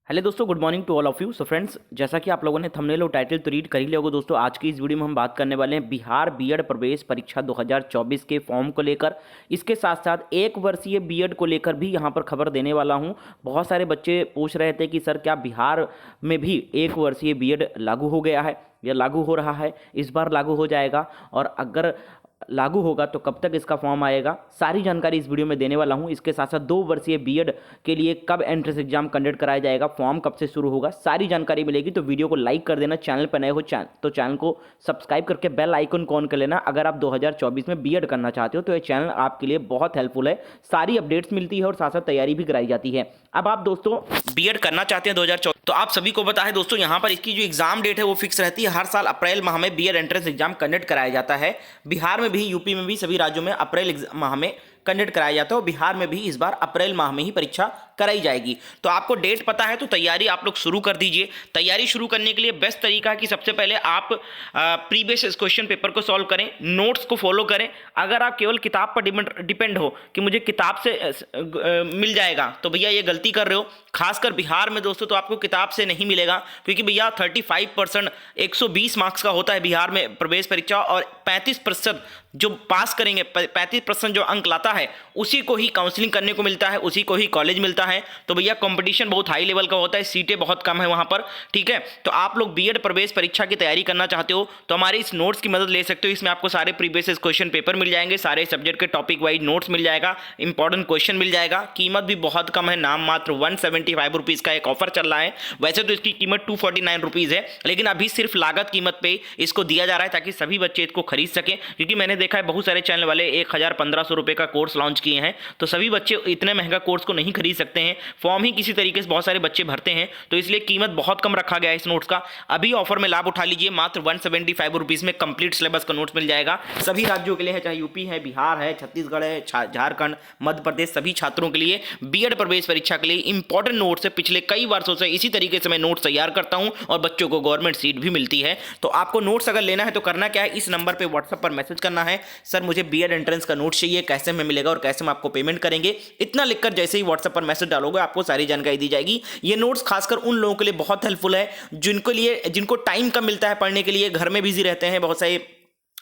Hello दोस्तों, good morning to all of you. So friends, जैसा कि आप लोगों ने थंबनेल और टाइटल तो रीड कर ही लिया होगा दोस्तों, आज की इस वीडियो में हम बात करने वाले हैं बिहार बीएड प्रवेश परीक्षा 2024 के फॉर्म को लेकर। इसके साथ साथ एक वर्षीय बीएड को लेकर भी यहाँ पर खबर देने वाला हूँ। बहुत सारे बच्चे पूछ रहे थे कि सर क्या बिहार में भी एक वर्षीय बीएड लागू हो गया है या लागू हो रहा है, इस बार लागू हो जाएगा, और अगर लागू होगा तो कब तक इसका फॉर्म आएगा, सारी जानकारी इस वीडियो में देने वाला हूं। इसके साथ साथ 2 वर्षीय बीएड के लिए कब एंट्रेंस एग्जाम कंडक्ट कराया जाएगा, फॉर्म कब से शुरू होगा, सारी जानकारी मिलेगी। तो वीडियो को लाइक कर देना, चैनल पर नए हो तो चैनल को सब्सक्राइब करके बेल आइकन को ऑन कर लेना। अगर आप 2024 में बीएड करना चाहते हो तो ये चैनल आपके लिए बहुत हेल्पफुल है, सारी अपडेट्स मिलती है और साथ साथ तैयारी भी कराई जाती है। अब आप दोस्तों बीएड करना चाहते हैं 2024, तो आप सभी को पता है दोस्तों, यहाँ पर इसकी जो एग्जाम डेट है वो फिक्स रहती है। हर साल अप्रैल माह में बीएड एंट्रेंस एग्जाम कंडक्ट कराया जाता है। बिहार में भी, यूपी में भी, सभी राज्यों में अप्रैल माह में कंडक्ट कराया जाता है और बिहार में भी इस बार अप्रैल माह में ही परीक्षा कराई जाएगी। तो आपको डेट पता है तो तैयारी आप लोग शुरू कर दीजिए। तैयारी शुरू करने के लिए बेस्ट तरीका है कि सबसे पहले आप प्रीवियस क्वेश्चन पेपर को सॉल्व करें, नोट्स को फॉलो करें। अगर आप केवल किताब पर डिपेंड हो कि मुझे किताब से मिल जाएगा, तो भैया ये गलती कर रहे हो। खासकर बिहार में दोस्तों तो आपको किताब से नहीं मिलेगा, क्योंकि भैया 35% 120 मार्क्स का होता है बिहार में प्रवेश परीक्षा, और 35% जो पास करेंगे, 35% जो अंक लाता है उसी को ही काउंसलिंग करने को मिलता है, उसी को ही कॉलेज मिलता है। तो भैया कंपटीशन बहुत हाई लेवल का होता है, सीटें बहुत कम है वहां पर, ठीक है। तो आप लोग बीएड प्रवेश परीक्षा की तैयारी करना चाहते हो तो हमारे इस नोट्स की मदद ले सकते हो। इसमें आपको सारे प्रीवियस क्वेश्चन पेपर मिल जाएंगे, सारे सब्जेक्ट के टॉपिक वाइज नोट्स मिल जाएगा, इंपॉर्टेंट क्वेश्चन मिल जाएगा। कीमत भी बहुत कम है, नाम मात्र 175 रुपीज़ का एक ऑफर चल रहा है। वैसे तो इसकी कीमत 249 रुपीज़ है, लेकिन अभी सिर्फ लागत कीमत पे इसको दिया जा रहा है ताकि सभी बच्चे इसको खरीद सकें। क्योंकि मैंने देखा है बहुत सारे चैनल वाले 1000-1500 रुपये का कोर्स लॉन्च किए हैं, तो सभी बच्चे इतने महंगा कोर्स को नहीं खरीद सकते हैं। फॉर्म ही किसी तरीके से बहुत सारे बच्चे भरते हैं, तो इसलिए कीमत बहुत कम रखा गया है इस नोट्स का। अभी ऑफर में लाभ उठा लीजिए, मात्र 175 रुपीज़ में कंप्लीट सिलेबस का नोट्स मिल जाएगा। सभी राज्यों के लिए है, चाहे यूपी है, बिहार है, छत्तीसगढ़ है, झारखंड, मध्य प्रदेश, सभी छात्रों के लिए बीएड प्रवेश परीक्षा के लिए इंपॉर्टेंट नोट्स है। पिछले कई वर्षों से इसी तरीके से मैं नोट्स तैयार करता हूं और बच्चों को गवर्नमेंट सीट भी मिलती है। तो आपको नोट्स अगर लेना है तो करना क्या है, इस नंबर पर व्हाट्सएप पर मैसेज करना है, सर मुझे बीएड एंट्रेंस का नोट चाहिए, कैसे में मिलेगा और कैसे हम आपको पेमेंट करेंगे। इतना लिखकर जैसे ही व्हाट्सएप पर मैसेज डालोगे आपको सारी जानकारी दी जाएगी। ये नोट्स खासकर उन लोगों के लिए बहुत हेल्पफुल है जिनको टाइम कम मिलता है पढ़ने के लिए, घर में बिजी रहते हैं, बहुत सारे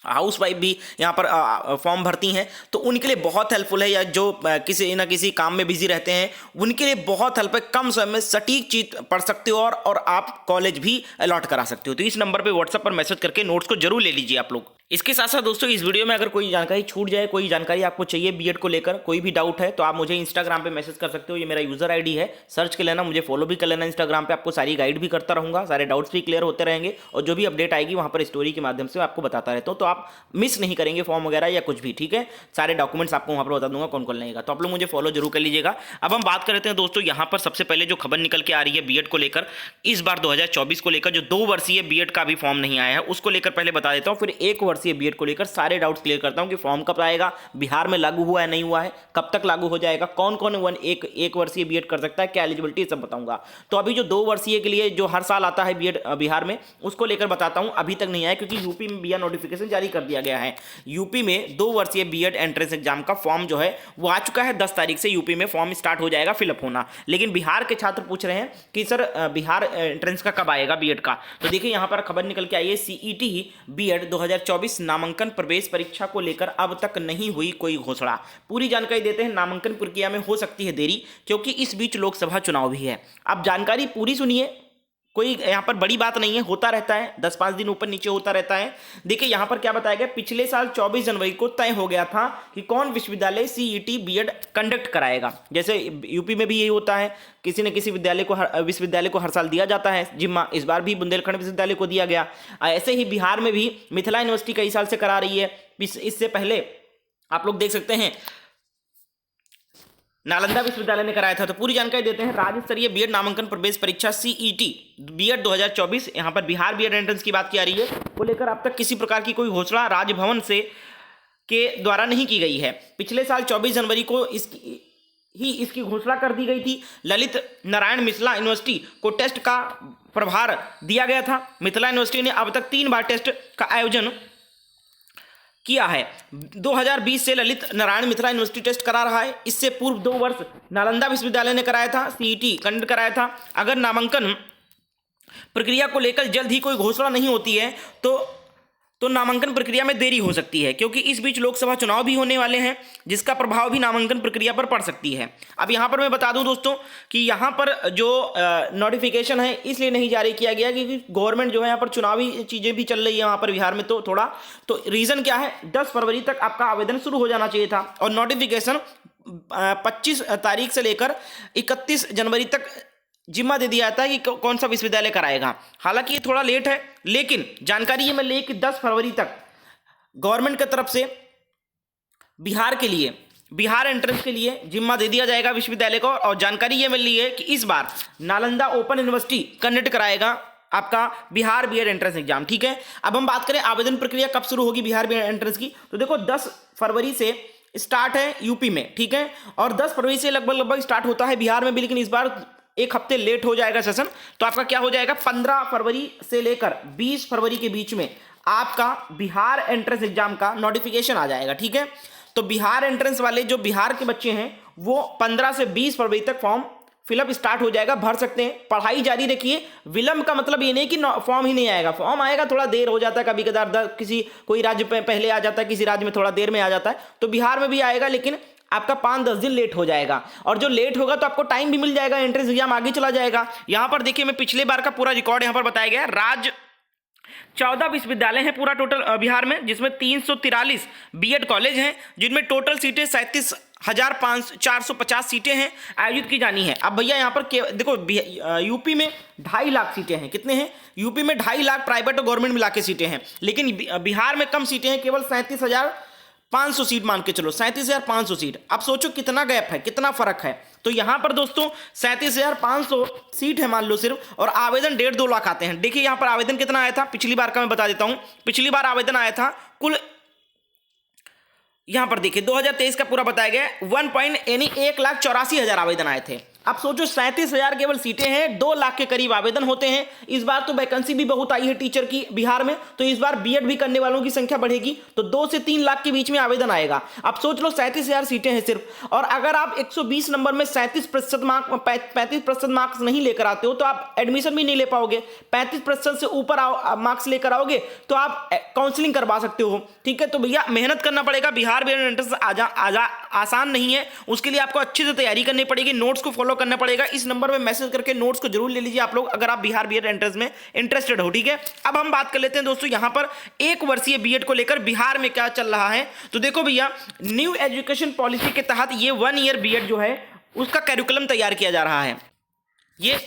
हाउस वाइफ भी यहाँ पर फॉर्म भरती हैं, तो उनके लिए बहुत हेल्पफुल है। या जो किसी ना किसी काम में बिजी रहते हैं उनके लिए बहुत हेल्प है। कम समय में सटीक चीज पढ़ सकते हो और आप कॉलेज भी अलॉट करा सकते हो। तो इस नंबर पे व्हाट्सएप पर मैसेज करके नोट्स को जरूर ले लीजिए आप लोग। इसके साथ साथ दोस्तों इस वीडियो में अगर कोई जानकारी छूट जाए, कोई जानकारी आपको चाहिए बीएड को लेकर, कोई भी डाउट है, तो आप मुझे इंस्टाग्राम पे मैसेज कर सकते हो। ये मेरा यूजर आईडी है, सर्च कर लेना, मुझे फॉलो भी कर लेना इंस्टाग्राम पे। आपको सारी गाइड भी करता रहूंगा, सारे डाउट्स भी क्लियर होते रहेंगे, और जो भी अपडेट आएगी वहां पर स्टोरी के माध्यम से आपको बताता रहता हूँ, तो आप मिस नहीं करेंगे फॉर्म वगैरह या कुछ भी, ठीक है। सारे डॉक्यूमेंट्स आपको वहां पर बता दूंगा कौन कौन लगेगा, तो आप लोग मुझे फॉलो जरूर कर लीजिएगा। अब हम बात करते हैं दोस्तों, यहाँ पर सबसे पहले जो खबर निकल के आ रही है बीएड को लेकर, इस बार 2024 को लेकर जो 2 वर्षीय बीएड का भी फॉर्म नहीं आया है उसको लेकर पहले बता देता हूँ, फिर 1 वर्षीय बीएड को लेकर सारे डाउट्स क्लियर करता हूं कि फॉर्म कब आएगा, बिहार में लागू हुआ है नहीं हुआ है, कब तक लागू हो जाएगा, कौन कौन एक वर्षीय बीएड कर सकता है, क्या एलिजिबिलिटी, सब बताऊंगा। तो अभी जो 2 वर्षीय के लिए जो हर साल आता है बीएड बिहार में, उसको लेकर बताता हूं। अभी तक नहीं आया क्योंकि यूपी में बीएड नोटिफिकेशन जारी कर दिया गया है। यूपी में 2 वर्षीय बीएड एंट्रेंस एग्जाम का फॉर्म जो है वो आ चुका है। 10 तारीख से यूपी में फॉर्म स्टार्ट हो जाएगा फिलअप होना। लेकिन बिहार के छात्र पूछ रहे हैं कि सर बिहार एंट्रेंस का कब आएगा बीएड का। तो देखिए यहाँ पर खबर निकल के आई है, सीईटी बीएड 2024 नामांकन प्रवेश परीक्षा को लेकर अब तक नहीं हुई कोई घोषणा। पूरी जानकारी देते हैं। नामांकन प्रक्रिया में हो सकती है देरी, क्योंकि इस बीच लोकसभा चुनाव भी है। अब जानकारी पूरी सुनिए, कोई यहाँ पर बड़ी बात नहीं है, होता रहता है, 10-5 दिन ऊपर नीचे होता रहता है। देखिए यहाँ पर क्या बताया गया, पिछले साल 24 जनवरी को तय हो गया था कि कौन विश्वविद्यालय सीईटी बीएड कंडक्ट कराएगा। जैसे यूपी में भी यही होता है, किसी न किसी विश्वविद्यालय को हर साल दिया जाता है जिम्मा। इस बार भी बुंदेलखंड विश्वविद्यालय को दिया गया। ऐसे ही बिहार में भी मिथिला यूनिवर्सिटी कई साल से करा रही है। इससे पहले आप लोग देख सकते हैं नालंदा विश्वविद्यालय ने कराया था। तो पूरी जानकारी देते हैं। राज्य स्तरीय बीएड नामांकन प्रवेश परीक्षा सीईटी बीएड 2024, यहाँ पर बिहार बीएड एंट्रेंस की बात की आ रही है, को लेकर अब तक किसी प्रकार की कोई घोषणा राजभवन से के द्वारा नहीं की गई है। पिछले साल 24 जनवरी को इसकी घोषणा कर दी गई थी। ललित नारायण मिथिला यूनिवर्सिटी को टेस्ट का प्रभार दिया गया था। मिथिला यूनिवर्सिटी ने अब तक 3 बार टेस्ट का आयोजन किया है। 2020 से ललित नारायण मिथिला यूनिवर्सिटी टेस्ट करा रहा है। इससे पूर्व 2 वर्ष नालंदा विश्वविद्यालय ने कराया था, सीईटी कंडक्ट कराया था। अगर नामांकन प्रक्रिया को लेकर जल्द ही कोई घोषणा नहीं होती है तो नामांकन प्रक्रिया में देरी हो सकती है, क्योंकि इस बीच लोकसभा चुनाव भी होने वाले हैं, जिसका प्रभाव भी नामांकन प्रक्रिया पर पड़ सकती है। अब यहाँ पर मैं बता दूं दोस्तों कि यहाँ पर जो नोटिफिकेशन है इसलिए नहीं जारी किया गया क्योंकि गवर्नमेंट जो है यहाँ पर चुनावी चीज़ें भी चल रही है वहाँ पर बिहार में, तो रीज़न क्या है, 10 फरवरी तक आपका आवेदन शुरू हो जाना चाहिए था और नोटिफिकेशन 25 तारीख से लेकर 31 जनवरी तक जिम्मा दे दिया था कि कौन सा विश्वविद्यालय कराएगा। हालांकि ये थोड़ा लेट है, लेकिन जानकारी ये मिल रही है कि 10 फरवरी तक गवर्नमेंट की तरफ से बिहार एंट्रेंस के लिए जिम्मा दे दिया जाएगा विश्वविद्यालय को। और जानकारी ये मिल रही है कि इस बार नालंदा ओपन यूनिवर्सिटी कंडक्ट कराएगा आपका बिहार बीएड एंट्रेंस एग्जाम। ठीक है, अब हम बात करें आवेदन प्रक्रिया कब शुरू होगी बिहार बीएड एंट्रेंस की, तो देखो 10 फरवरी से स्टार्ट है यूपी में, ठीक है, और 10 फरवरी से लगभग स्टार्ट होता है बिहार में भी, लेकिन इस बार एक हफ्ते लेट हो जाएगा सेशन। तो आपका क्या हो जाएगा, 15 फरवरी से लेकर 20 फरवरी के बीच में आपका बिहार एंट्रेंस एग्जाम का नोटिफिकेशन आ जाएगा। ठीक है, तो बिहार एंट्रेंस वाले जो बिहार के बच्चे हैं वो 15 से 20 फरवरी तक फॉर्म फिलअप स्टार्ट हो जाएगा, भर सकते हैं। पढ़ाई जारी रखिए। विलंब का मतलब ये नहीं कि फॉर्म ही नहीं आएगा, फॉर्म आएगा, थोड़ा देर हो जाता है, कभी कदार कोई राज्य पहले आ जाता है, किसी राज्य में थोड़ा देर में आ जाता है, तो बिहार में भी आएगा, लेकिन आपका 5-10 दिन लेट हो जाएगा। और जो लेट होगा तो आपको टाइम भी मिल जाएगा, एंट्रेंस एग्जाम आगे चला जाएगा। यहां पर देखिए मैं पिछले बार का पूरा रिकॉर्ड यहां पर बताया गया है। राज्य 14 विश्वविद्यालय हैं पूरा टोटल बिहार में, जिसमें 343 बीएड कॉलेज हैं, जिनमें टोटल सीटें 37,450 सीटें हैं आयोजित की जानी है। अब भैया यहाँ पर देखो यूपी में 2.5 लाख सीटें हैं। कितने हैं यूपी में? 2.5 लाख प्राइवेट और गवर्नमेंट मिला के सीटें हैं, लेकिन बिहार में कम सीटें हैं, केवल 37,500 सीट मान के चलो, 37,500 सीट। अब सोचो कितना गैप है, कितना फर्क है। तो यहां पर दोस्तों 37,500 सीट है मान लो सिर्फ, और आवेदन 1.5-2 लाख आते हैं। देखिए यहां पर आवेदन कितना आया था पिछली बार का मैं बता देता हूं। पिछली बार आवेदन आया था कुल, यहां पर देखिए 2023 का पूरा बताया गया 1,84,000 आवेदन आए थे। अब सोचो 37,000 केवल सीटें हैं, 2 लाख के करीब आवेदन होते हैं। इस बार तो वैकेंसी भी बहुत आई है टीचर की बिहार में, तो इस बार बीएड भी करने वालों की संख्या बढ़ेगी, तो 2 से 3 लाख के बीच में आवेदन आएगा। अब सोच लो 37,000 सीटें हैं सिर्फ, और अगर आप 120 नंबर में 35% मार्क्स नहीं लेकर आते हो तो आप एडमिशन भी नहीं ले पाओगे। 35% से ऊपर मार्क्स लेकर आओगे तो आप काउंसलिंग करवा सकते हो। ठीक है, तो भैया मेहनत करना पड़ेगा। बिहार बीएड एंट्रेंस आसान नहीं है, उसके लिए आपको अच्छे से तैयारी करनी पड़ेगी, नोट्स को फॉलो करना पड़ेगा। इस नंबर में मैसेज करके नोट्स को जरूर ले लीजिए आप लोग, अगर आप बिहार बीएड एंट्रेंस में इंटरेस्टेड हो। ठीक है, अब हम बात कर लेते हैं दोस्तों यहां पर 1 वर्षीय बीएड को लेकर बिहार में क्या चल रहा है। तो देखो भैया, न्यू एजुकेशन पॉलिसी के तहत ये 1 ईयर बीएड जो है उसका कैरिकुलम तैयार किया जा रहा है, ये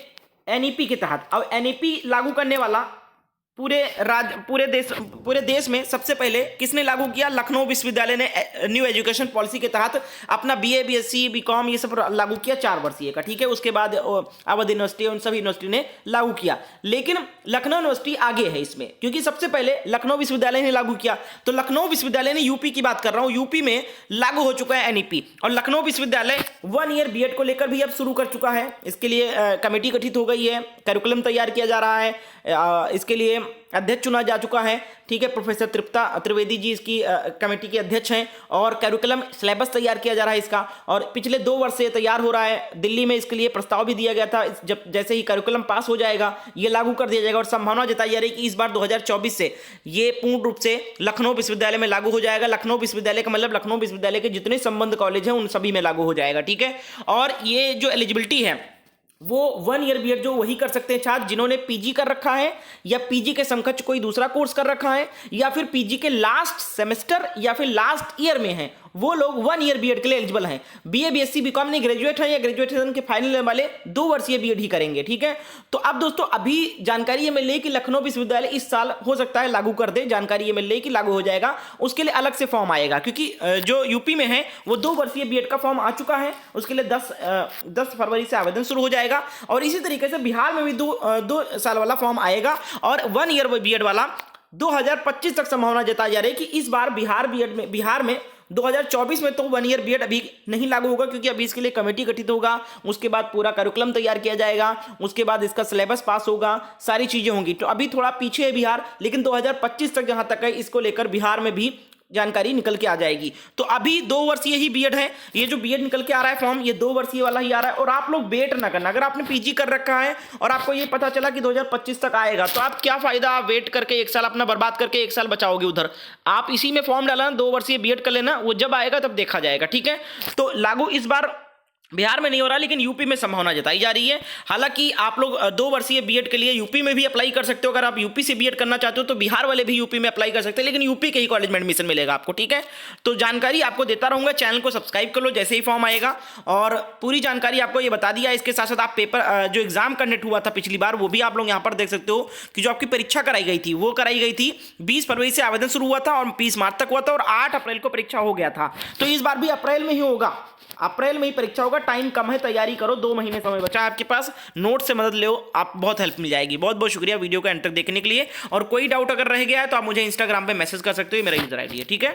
एनईपी के तहत। अब एनईपी लागू करने वाला पूरे देश में सबसे पहले किसने लागू किया? लखनऊ विश्वविद्यालय ने न्यू एजुकेशन पॉलिसी के तहत अपना बीए, बीएससी, बीकॉम ये सब लागू किया 4 वर्षीय का। ठीक है, उसके बाद अवध यूनिवर्सिटी, उन सभी यूनिवर्सिटी ने लागू किया, लेकिन लखनऊ यूनिवर्सिटी आगे है इसमें, क्योंकि सबसे पहले लखनऊ विश्वविद्यालय ने लागू किया। तो लखनऊ विश्वविद्यालय ने, यूपी की बात कर रहा हूँ, यूपी में लागू हो चुका है एनईपी, और लखनऊ विश्वविद्यालय 1 ईयर बीएड को लेकर भी अब शुरू कर चुका है। इसके लिए कमेटी गठित हो गई है, कैरिकुलम तैयार किया जा रहा है, इसके लिए अध्यक्ष चुना जा चुका है। ठीक है, प्रोफेसर तृप्ता त्रिवेदी जी इसकी कमेटी के अध्यक्ष हैं, और कैरिकुलम सिलेबस तैयार किया जा रहा है इसका, और पिछले 2 वर्ष से तैयार हो रहा है। दिल्ली में इसके लिए प्रस्ताव भी दिया गया था, जब जैसे ही कैरिकुलम पास हो जाएगा ये लागू कर दिया जाएगा, और संभावना जताई जा रही है कि इस बार 2024 से ये पूर्ण रूप से लखनऊ विश्वविद्यालय में लागू हो जाएगा। लखनऊ विश्वविद्यालय का मतलब लखनऊ विश्वविद्यालय के जितने संबद्ध कॉलेज हैं उन सभी में लागू हो जाएगा। ठीक है, और ये जो एलिजिबिलिटी है वो 1 ईयर बीएड जो वही कर सकते हैं छात्र जिन्होंने पीजी कर रखा है, या पीजी के समकक्ष कोई दूसरा कोर्स कर रखा है, या फिर पीजी के लास्ट सेमेस्टर या फिर लास्ट ईयर में हैं, वो लोग 1 ईयर बीएड के लिए एलिजिबल हैं। बीए, बीएससी, बीकॉम नहीं ग्रेजुएट है या ग्रेजुएशन के फाइनल वाले 2 वर्षीय बीएड ही करेंगे। ठीक है, तो अब दोस्तों अभी जानकारी ये मिल रही है कि लखनऊ विश्वविद्यालय इस साल हो सकता है लागू कर दे, जानकारी ये मिल रही है कि लागू हो जाएगा। उसके लिए अलग से फॉर्म आएगा, क्योंकि जो यूपी में है वो 2 वर्षीय बीएड का फॉर्म आ चुका है, उसके लिए 10 फरवरी से आवेदन शुरू हो जाएगा, और इसी तरीके से बिहार में भी 2 साल वाला फॉर्म आएगा, और 1 ईयर बीएड वाला 2025 तक संभावना जताई जा रही है कि इस बार बिहार में 2024 में तो 1 ईयर बीएड अभी नहीं लागू होगा, क्योंकि अभी इसके लिए कमेटी गठित होगा, उसके बाद पूरा करिकुलम तैयार किया जाएगा, उसके बाद इसका सिलेबस पास होगा, सारी चीजें होंगी। तो अभी थोड़ा पीछे है बिहार, लेकिन 2025 तक जहां तक है इसको लेकर बिहार में भी जानकारी निकल के आ जाएगी। तो अभी 2 वर्षीय ही बीएड है, ये जो बीएड निकल के आ रहा है फॉर्म, ये 2 वर्षीय वाला ही आ रहा है। और आप लोग वेट ना करना, अगर आपने पीजी कर रखा है और आपको ये पता चला कि 2025 तक आएगा, तो आप क्या फायदा वेट करके 1 साल अपना बर्बाद करके 1 साल बचाओगे उधर। आप इसी में फॉर्म डालना, 2 वर्षीय बीएड कर लेना, वो जब आएगा तब देखा जाएगा, ठीक है। तो लागू इस बार बिहार में नहीं हो रहा, लेकिन यूपी में संभावना जताई जा रही है। हालांकि आप लोग 2 वर्षीय बीएड के लिए यूपी में भी अप्लाई कर सकते हो। अगर आप यूपी से बीएड करना चाहते हो तो बिहार वाले भी यूपी में अप्लाई कर सकते हैं, लेकिन यूपी के ही कॉलेज में एडमिशन मिलेगा आपको, ठीक है। तो जानकारी आपको देता रहूंगा, चैनल को सब्सक्राइब कर लो जैसे ही फॉर्म आएगा, और पूरी जानकारी आपको ये बता दिया। इसके साथ साथ आप पेपर जो एग्जाम कंडक्ट हुआ था पिछली बार, वो भी आप लोग यहाँ पर देख सकते हो कि जो आपकी परीक्षा कराई गई थी वो कराई गई थी 20 फरवरी से आवेदन शुरू हुआ था और 20 मार्च तक हुआ था, और 8 अप्रैल को परीक्षा हो गया था। तो इस बार भी अप्रैल में ही होगा, अप्रैल में ही परीक्षा होगा। टाइम कम है, तैयारी करो, 2 महीने समय बचा है आपके पास, नोट से मदद लो, आप बहुत हेल्प मिल जाएगी। बहुत बहुत शुक्रिया वीडियो को एंड तक देखने के लिए। और कोई डाउट अगर रह गया है तो आप मुझे इंस्टाग्राम पे मैसेज कर सकते हो, मेरा यूजर आईडी है, ठीक है।